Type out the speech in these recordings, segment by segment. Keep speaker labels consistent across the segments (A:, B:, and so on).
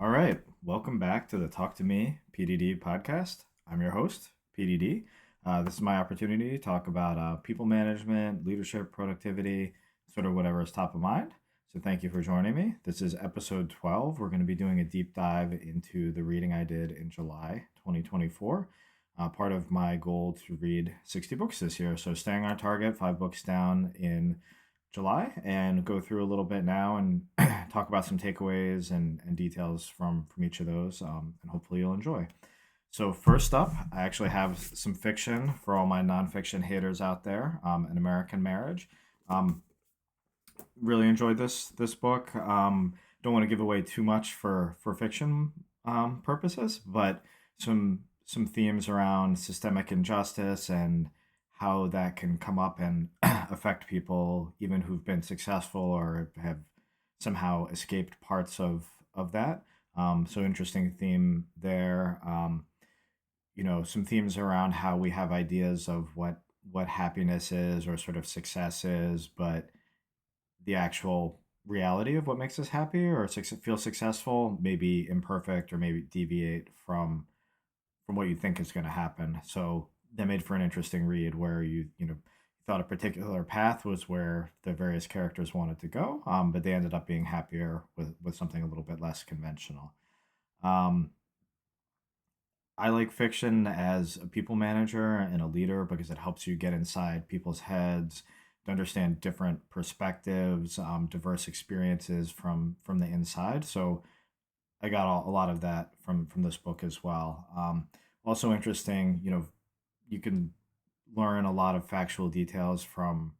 A: All right, welcome back to the Talk to Me PDD podcast. I'm your host, PDD. This is my opportunity to talk about people management, leadership, productivity, sort of whatever is top of mind. So, thank you for joining me. This is episode 12. We're going to be doing a deep dive into the reading I did in July 2024. Part of my goal to read 60 books this year. So, staying on target, 5 books down in July, and go through a little bit now and talk about some takeaways and details from each of those, and hopefully you'll enjoy. So first up, I actually have some fiction for all my nonfiction haters out there. An American Marriage. Um, really enjoyed this book. Don't want to give away too much for fiction purposes, but some themes around systemic injustice and how that can come up and affect people even who've been successful or have somehow escaped parts of that. So interesting theme there. Some themes around how we have ideas of what happiness is or sort of success is, but the actual reality of what makes us happy or feel successful may be imperfect or maybe deviate from what you think is going to happen. So that made for an interesting read where you thought a particular path was where the various characters wanted to go, but they ended up being happier with something a little bit less conventional. Um, I like fiction as a people manager and a leader because it helps you get inside people's heads to understand different perspectives, diverse experiences from the inside. So I got a lot of that from this book as well. Also interesting, you can learn a lot of factual details from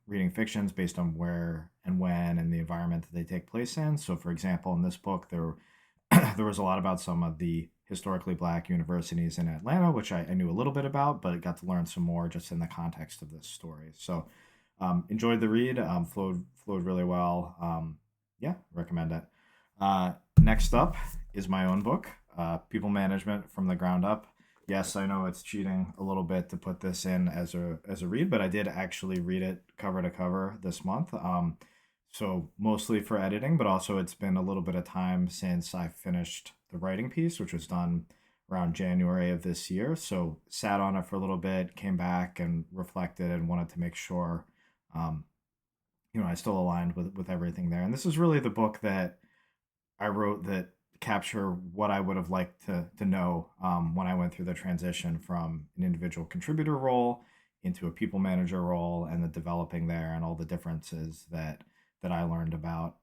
A: reading fictions based on where and when and the environment that they take place in. So, for example, in this book, there was a lot about some of the historically black universities in Atlanta, which I knew a little bit about, but I got to learn some more just in the context of this story. So, enjoyed the read. Flowed really well. Yeah, recommend it. Next up is my own book, People Management from the Ground Up. Yes, I know it's cheating a little bit to put this in as a read, but I did actually read it cover to cover this month. So mostly for editing, but also it's been a little bit of time since I finished the writing piece, which was done around January of this year. So sat on it for a little bit, came back and reflected and wanted to make sure, um, I still aligned with everything there. And this is really the book that I wrote that capture what I would have liked to know when I went through the transition from an individual contributor role into a people manager role and the developing there and all the differences that I learned about.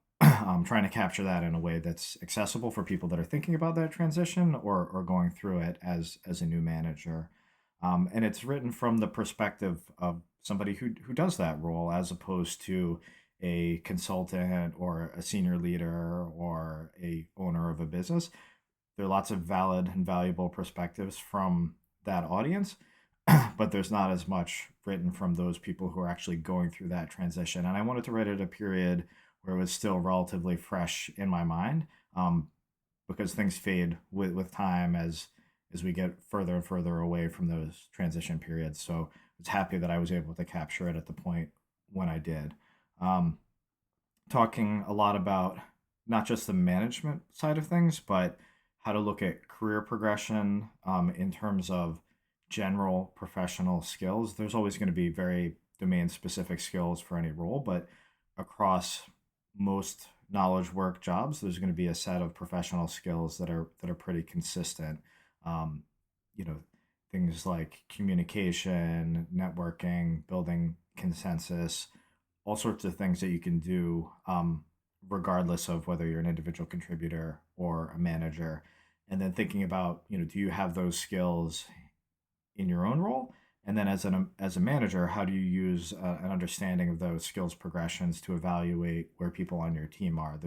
A: Trying to capture that in a way that's accessible for people that are thinking about that transition or going through it as a new manager. And it's written from the perspective of somebody who does that role as opposed to a consultant or a senior leader or a owner of a business. There are lots of valid and valuable perspectives from that audience, but there's not as much written from those people who are actually going through that transition. And I wanted to write it at a period where it was still relatively fresh in my mind, because things fade with time as we get further and further away from those transition periods. So I was happy that I was able to capture it at the point when I did. Um, Talking a lot about not just the management side of things, but how to look at career progression in terms of general professional skills. There's always going to be very domain specific skills for any role, but across most knowledge work jobs, there's going to be a set of professional skills that are pretty consistent. Um, you know, Things like communication, networking, building consensus, all sorts of things that you can do, regardless of whether you're an individual contributor or a manager. And then thinking about, do you have those skills in your own role? And then as a manager, how do you use an understanding of those skills progressions to evaluate where people on your team are?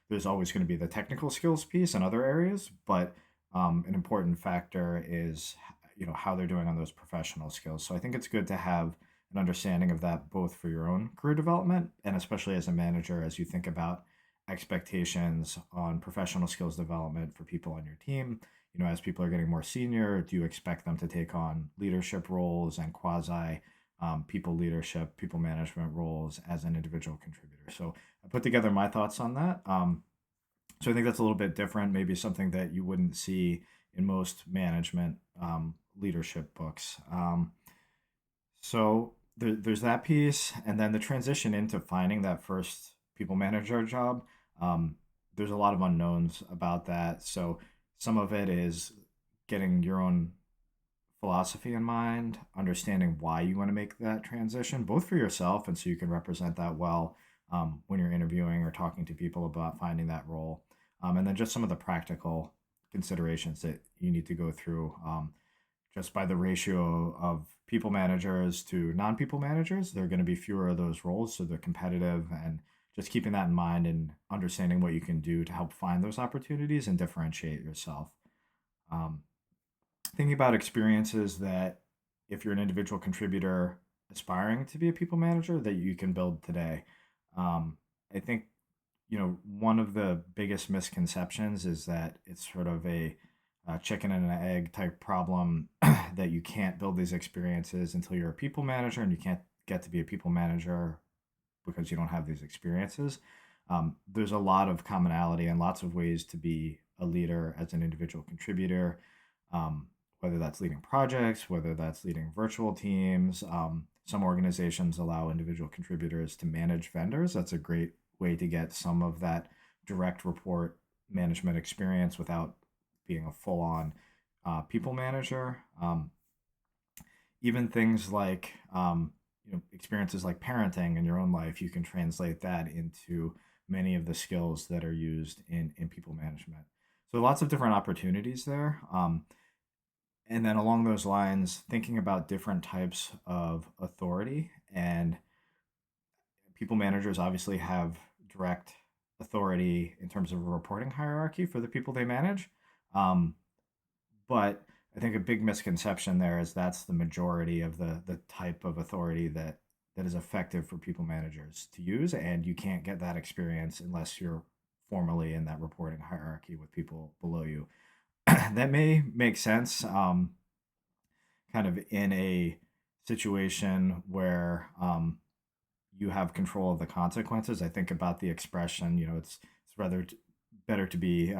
A: There's always going to be the technical skills piece in other areas, but an important factor is how they're doing on those professional skills. So I think it's good to have an understanding of that both for your own career development and especially as a manager as you think about expectations on professional skills development for people on your team. As people are getting more senior, do you expect them to take on leadership roles and quasi people leadership, people management roles as an individual contributor? So I put together my thoughts on that. So I think that's a little bit different, maybe something that you wouldn't see in most management leadership books. So there's that piece, and then the transition into finding that first people manager job. Um, there's a lot of unknowns about that. So some of it is getting your own philosophy in mind, understanding why you want to make that transition, both for yourself and so you can represent that well when you're interviewing or talking to people about finding that role. And then just some of the practical considerations that you need to go through. Just by the ratio of people managers to non people managers, there are going to be fewer of those roles. So they're competitive, and just keeping that in mind and understanding what you can do to help find those opportunities and differentiate yourself. Um, Thinking about experiences that, if you're an individual contributor aspiring to be a people manager, that you can build today. I think, one of the biggest misconceptions is that it's sort of a chicken and an egg type problem that you can't build these experiences until you're a people manager, and you can't get to be a people manager because you don't have these experiences. There's a lot of commonality and lots of ways to be a leader as an individual contributor, um, whether that's leading projects, whether that's leading virtual teams. Some organizations allow individual contributors to manage vendors. That's a great way to get some of that direct report management experience without being a full on people manager. Even things like experiences like parenting in your own life, you can translate that into many of the skills that are used in people management. So lots of different opportunities there. And then along those lines, thinking about different types of authority, and people managers obviously have direct authority in terms of a reporting hierarchy for the people they manage. Um, but I think a big misconception there is that's the majority of the type of authority that is effective for people managers to use, and you can't get that experience unless you're formally in that reporting hierarchy with people below you. That may make sense, kind of in a situation where you have control of the consequences. I think about the expression, it's rather better to be,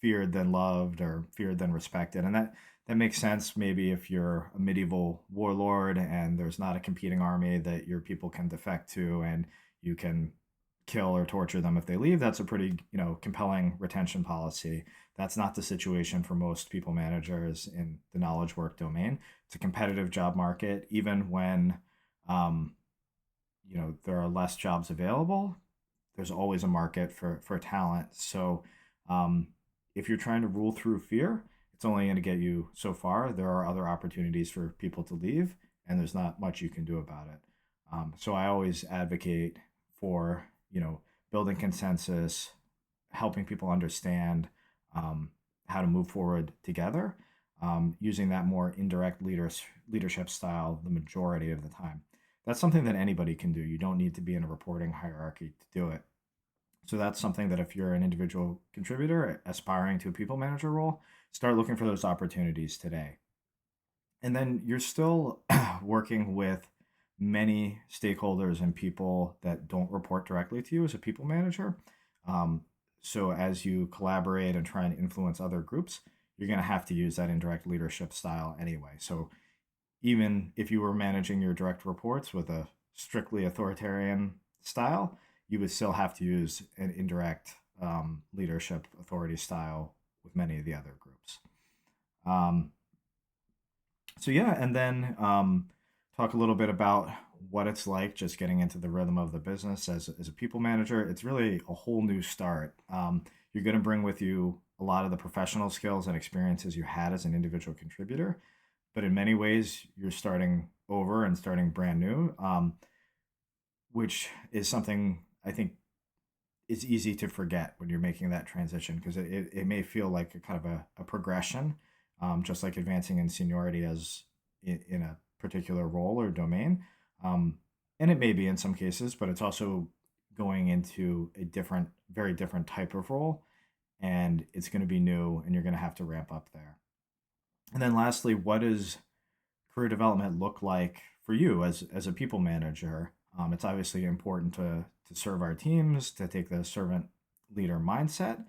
A: feared than loved, or feared than respected. And that makes sense maybe if you're a medieval warlord and there's not a competing army that your people can defect to, and you can kill or torture them if they leave. That's a pretty, compelling retention policy. That's not the situation for most people managers in the knowledge work domain. It's a competitive job market. Even when um, there are less jobs available, there's always a market for talent. So um, if you're trying to rule through fear, it's only going to get you so far. There are other opportunities for people to leave, and there's not much you can do about it. So I always advocate for, building consensus, helping people understand how to move forward together, using that more indirect leadership style the majority of the time. That's something that anybody can do. You don't need to be in a reporting hierarchy to do it. So that's something that, if you're an individual contributor aspiring to a people manager role, start looking for those opportunities today. And then you're still working with many stakeholders and people that don't report directly to you as a people manager. Um, so as you collaborate and try and influence other groups, you're going to have to use that indirect leadership style anyway. So even if you were managing your direct reports with a strictly authoritarian style, you would still have to use an indirect leadership authority style with many of the other groups. Um, so yeah, and then talk a little bit about what it's like just getting into the rhythm of the business as a people manager. It's really a whole new start. You're going to bring with you a lot of the professional skills and experiences you had as an individual contributor, but in many ways you're starting over and starting brand new, which is something I think is easy to forget when you're making that transition, because it may feel like a kind of a progression, just like advancing in seniority as in a particular role or domain. And it may be in some cases, but it's also going into a different, very different type of role, and it's going to be new, and you're going to have to ramp up there. And then lastly, what does career development look like for you as a people manager? It's obviously important to serve our teams, to take the servant leader mindset.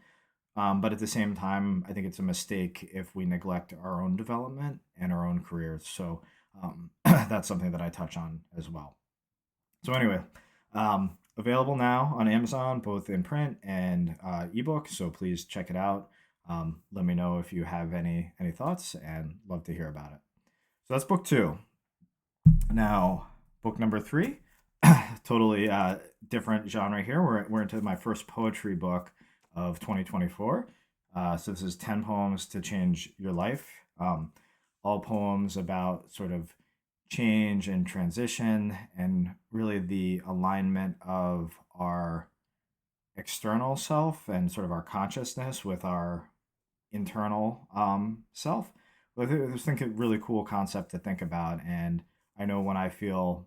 A: But at the same time, I think it's a mistake if we neglect our own development and our own careers. So that's something that I touch on as well. So anyway, available now on Amazon, both in print and ebook. So please check it out. Let me know if you have any thoughts, and love to hear about it. So that's book two. Now, book number three, totally different genre here. We're into my first poetry book of 2024. So this is 10 poems to change your life. All poems about sort of change and transition, and really the alignment of our external self and sort of our consciousness with our internal self. But I just think a really cool concept to think about. And I know when I feel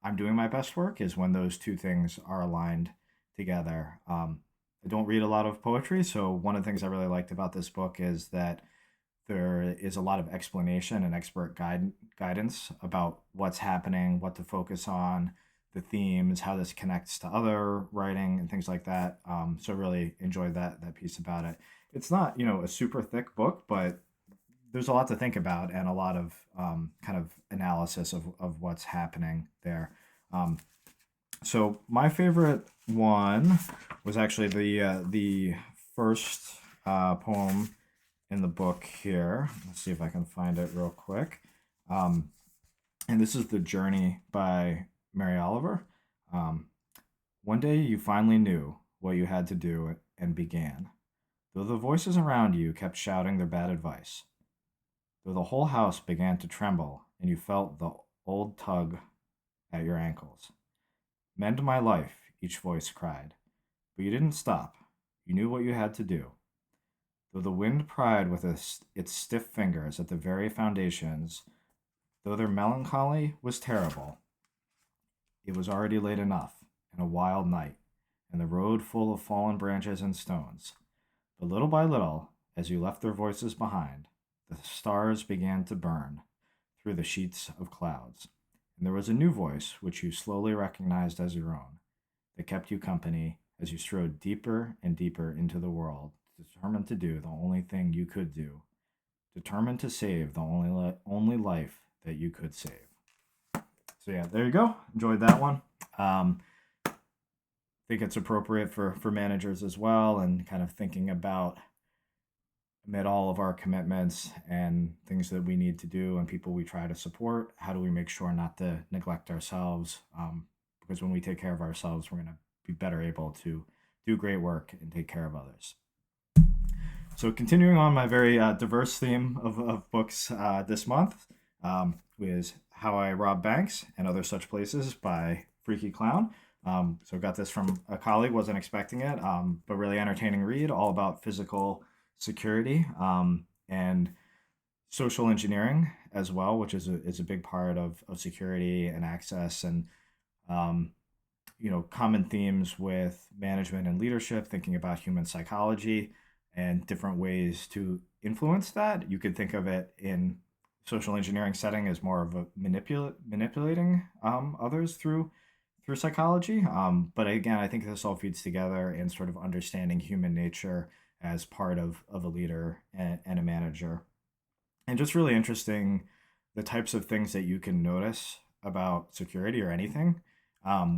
A: I'm doing my best work is when those two things are aligned together. I don't read a lot of poetry, so one of the things I really liked about this book is that there is a lot of explanation and expert guidance about what's happening, what to focus on, the themes, how this connects to other writing and things like that. So really enjoyed that piece about it. It's not, a super thick book, but there's a lot to think about and a lot of kind of analysis of what's happening there. Um, so my favorite one was actually the first poem in the book here. Let's see if I can find it real quick. And this is The Journey by Mary Oliver. Um, One day you finally knew what you had to do and began, though the voices around you kept shouting their bad advice, though the whole house began to tremble and you felt the old tug at your ankles. Mend my life, each voice cried. But you didn't stop. You knew what you had to do. Though the wind pried with its stiff fingers at the very foundations, though their melancholy was terrible, it was already late enough, and a wild night, and the road full of fallen branches and stones. But little by little, as you left their voices behind, the stars began to burn through the sheets of clouds, and there was a new voice which you slowly recognized as your own, that kept you company as you strode deeper and deeper into the world, determined to do the only thing you could do, determined to save the only life that you could save. So yeah, there you go. Enjoyed that one. Think it's appropriate for managers as well, and kind of thinking about amid all of our commitments and things that we need to do and people we try to support, how do we make sure not to neglect ourselves? Because when we take care of ourselves, we're going to be better able to do great work and take care of others. So continuing on my very diverse theme of books this month is How I Rob Banks and Other Such Places by Freaky Clown. So got this from a colleague, wasn't expecting it, but really entertaining read, all about physical security and social engineering as well, which is a big part of security and access, and common themes with management and leadership, thinking about human psychology and different ways to influence that. You could think of it in social engineering setting as more of a manipulating others through psychology. But again, I think this all feeds together in sort of understanding human nature as part of a leader and a manager. And just really interesting the types of things that you can notice about security or anything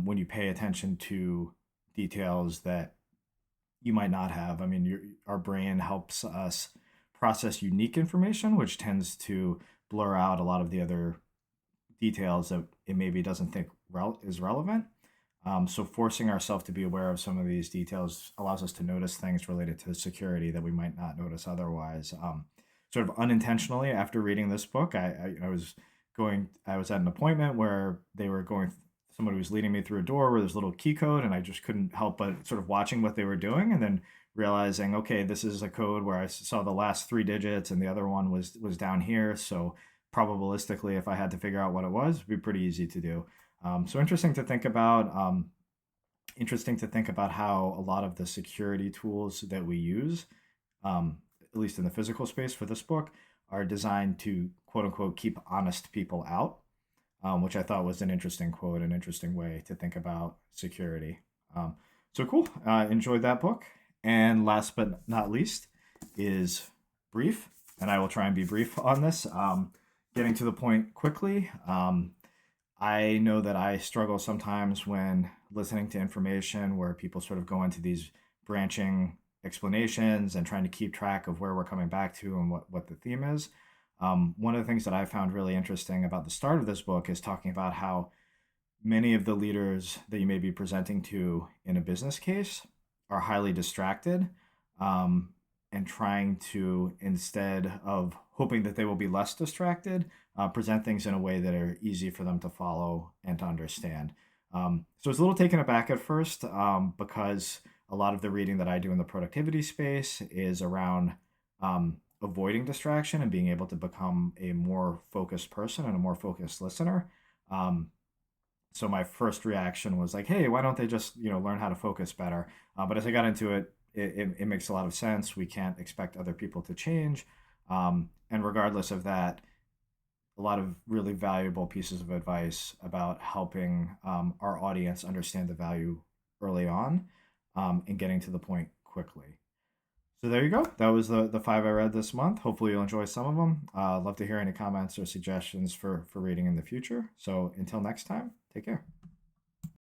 A: when you pay attention to details that you might not have. I mean, our brain helps us process unique information, which tends to blur out a lot of the other details that it maybe doesn't think is relevant. So forcing ourselves to be aware of some of these details allows us to notice things related to security that we might not notice otherwise. Sort of unintentionally, after reading this book, I was at an appointment where somebody was leading me through a door where there's a little key code, and I just couldn't help but sort of watching what they were doing, and then realizing, okay, this is a code where I saw the last three digits and the other one was down here. So probabilistically, if I had to figure out what it was, it'd be pretty easy to do. So interesting to think about. Interesting to think about how a lot of the security tools that we use, at least in the physical space for this book, are designed to quote unquote keep honest people out, which I thought was an interesting quote, an interesting way to think about security. So cool. Enjoyed that book. And last but not least is brief, and I will try and be brief on this. Getting to the point quickly. I know that I struggle sometimes when listening to information where people sort of go into these branching explanations and trying to keep track of where we're coming back to and what the theme is. One of the things that I found really interesting about the start of this book is talking about how many of the leaders that you may be presenting to in a business case are highly distracted, um, and trying to, instead of hoping that they will be less distracted, present things in a way that are easy for them to follow and to understand. So it's a little taken aback at first, because a lot of the reading that I do in the productivity space is around avoiding distraction and being able to become a more focused person and a more focused listener. Um, so my first reaction was like, hey, why don't they just learn how to focus better? But as I got into it, it makes a lot of sense. We can't expect other people to change, and regardless of that, a lot of really valuable pieces of advice about helping our audience understand the value early on, and getting to the point quickly. So there you go. That was the five I read this month. Hopefully you'll enjoy some of them. Love to hear any comments or suggestions for reading in the future. So until next time, take care.